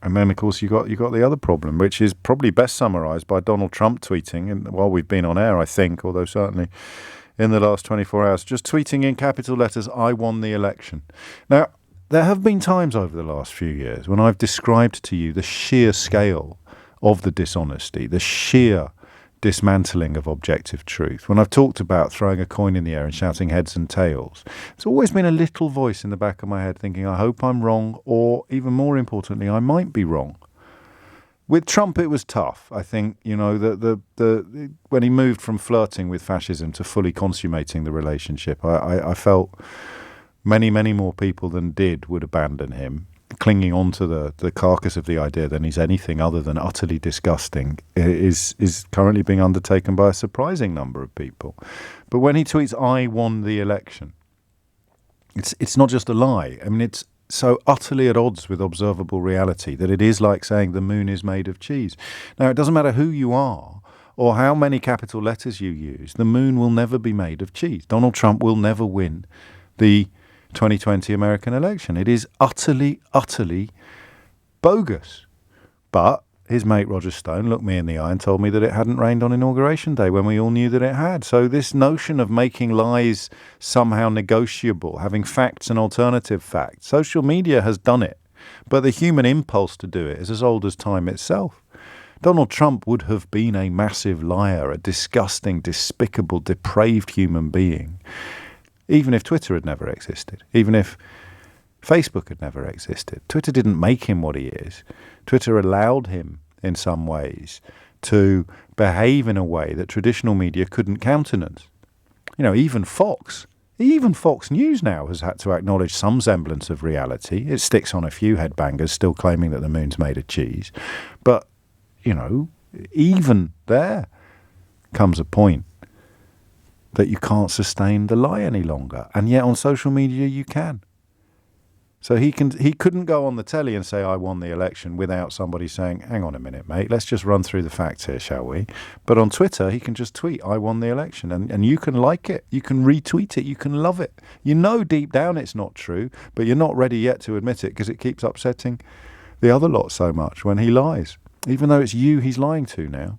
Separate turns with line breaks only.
And then, of course, you got the other problem, which is probably best summarised by Donald Trump tweeting, and while we've been on air, I think, although certainly in the last 24 hours, just tweeting in capital letters, "I won the election." Now, there have been times over the last few years when I've described to you the sheer scale of the dishonesty, the sheer dismantling of objective truth. When I've talked about throwing a coin in the air and shouting heads and tails, there's always been a little voice in the back of my head thinking, I hope I'm wrong, or even more importantly, I might be wrong. With Trump, it was tough. I think, when he moved from flirting with fascism to fully consummating the relationship, I felt many, many more people than did would abandon him. Clinging on to the carcass of the idea that he's anything other than utterly disgusting is currently being undertaken by a surprising number of people. But when he tweets, "I won the election," it's not just a lie. I mean, it's so utterly at odds with observable reality that it is like saying the moon is made of cheese. Now, it doesn't matter who you are or how many capital letters you use, the moon will never be made of cheese. Donald Trump will never win the 2020 American election. It is utterly, utterly bogus. But his mate Roger Stone looked me in the eye and told me that it hadn't rained on Inauguration Day when we all knew that it had. So this notion of making lies somehow negotiable, having facts and alternative facts, social media has done it. But the human impulse to do it is as old as time itself. Donald Trump would have been a massive liar, a disgusting, despicable, depraved human being, even if Twitter had never existed, even if Facebook had never existed. Twitter didn't make him what he is. Twitter allowed him, in some ways, to behave in a way that traditional media couldn't countenance. Even Fox News now has had to acknowledge some semblance of reality. It sticks on a few headbangers still claiming that the moon's made of cheese. But, even there comes a point that you can't sustain the lie any longer. And yet on social media you can. So he couldn't go on the telly and say, "I won the election," without somebody saying, "Hang on a minute, mate, let's just run through the facts here, shall we?" But on Twitter, he can just tweet, "I won the election." And you can like it. You can retweet it. You can love it. Deep down it's not true, but you're not ready yet to admit it because it keeps upsetting the other lot so much when he lies. Even though it's you he's lying to now.